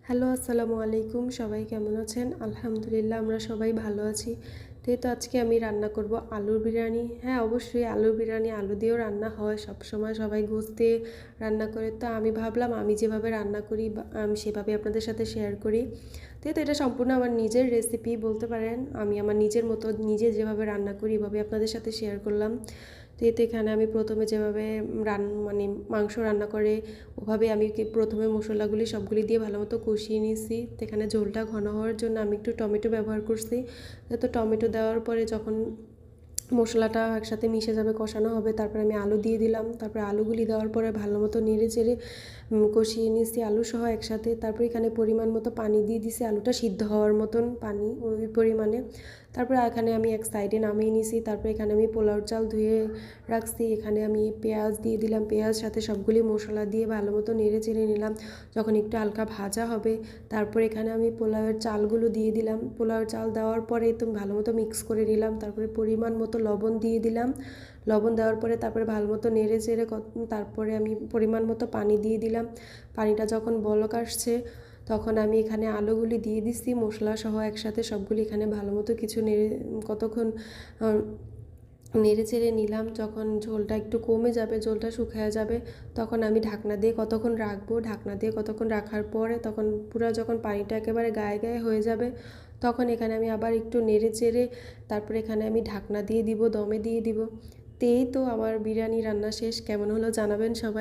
Hello, আসসালামু আলাইকুম। সবাই কেমন আছেন? আলহামদুলিল্লাহ আমরা সবাই ভালো আছি। তো আজকে আমি রান্না করব আলুর বিরিয়ানি। হ্যাঁ, অবশ্যই আলুর বিরিয়ানি আলু দিয়েও রান্না হয়। সবসময় সবাই গোশত দিয়ে রান্না করে। তো আমি ভাবলাম আমি যেভাবে রান্না করি আমি সেভাবে আপনাদের সাথে শেয়ার করি। তো এটা সম্পূর্ণ আমার নিজের রেসিপি বলতে পারেন। আমি আমার নিজের মতো নিজে যেভাবে রান্না করি এভাবে আপনাদের সাথে শেয়ার করলাম। তো এখানে আমি প্রথমে যেভাবে মানে মাংস রান্না করে ওভাবে আমি প্রথমে মশলাগুলি সবগুলি দিয়ে ভালো মতো কষিয়ে নিয়েছি। তো এখানে ঝোলটা ঘন হওয়ার জন্য আমি একটু টমেটো ব্যবহার করছি। তো টমেটো দেওয়ার পরে যখন মশলাটা একসাথে মিশে যাবে, কষানো হবে, তারপরে আমি আলু দিয়ে দিলাম। তারপরে আলুগুলি দেওয়ার পরে ভালো মতো নেড়ে চেড়ে কষিয়ে নিয়েছি আলু সহ একসাথে। তারপরে এখানে পরিমাণ মতো পানি দিয়ে দিছি, আলুটা সিদ্ধ হওয়ার মতন পানি ওই পরিমাণে। তারপরে এখানে আমি এক সাইডে নামিয়ে নিয়েছি। তারপরে এখানে আমি পোলাওর চাল ধুয়ে রাখছি। এখানে আমি পেঁয়াজ দিয়ে দিলাম, পেঁয়াজ সাথে সবগুলি মশলা দিয়ে ভালো মতো নেড়ে চেড়ে নিলাম। যখন একটু হালকা ভাজা হবে তারপরে এখানে আমি পোলাওয়ের চালগুলো দিয়ে দিলাম। পোলাওয়ের চাল দেওয়ার পরে তো ভালো মতো মিক্স করে নিলাম। তারপরে পরিমাণ মতো লবণ দিয়ে দিলাম। লবণ দেওয়ার পরে তারপরে ভালো মতো নেড়ে চেড়ে তারপরে আমি পরিমাণ মতো পানি দিয়ে দিলাম। পানিটা যখন বলক আসছে তখন আমি এখানে আলুগুলি দিয়ে দিচ্ছি মশলা সহ একসাথে সবগুলি এখানে ভালো মতো কিছু কতক্ষণ নেড়ে চেড়ে নিলাম। যখন ঝোলটা একটু কমে যাবে, ঝোলটা শুকিয়ে যাবে, তখন আমি ঢাকনা দিয়ে কতক্ষণ রাখবো। ঢাকনা দিয়ে কতক্ষণ রাখার পরে তখন পুরো যখন পানিটা একেবারে গায়ে গায়ে হয়ে যাবে তখন এখানে আমি আবার একটু নেড়ে চেড়ে তারপরে এখানে আমি ঢাকনা দিয়ে দিব, দমে দিয়ে দিব। তো আমার বিরিয়ানি রান্না শেষ। কেমন হলো জানাবেন সবাই।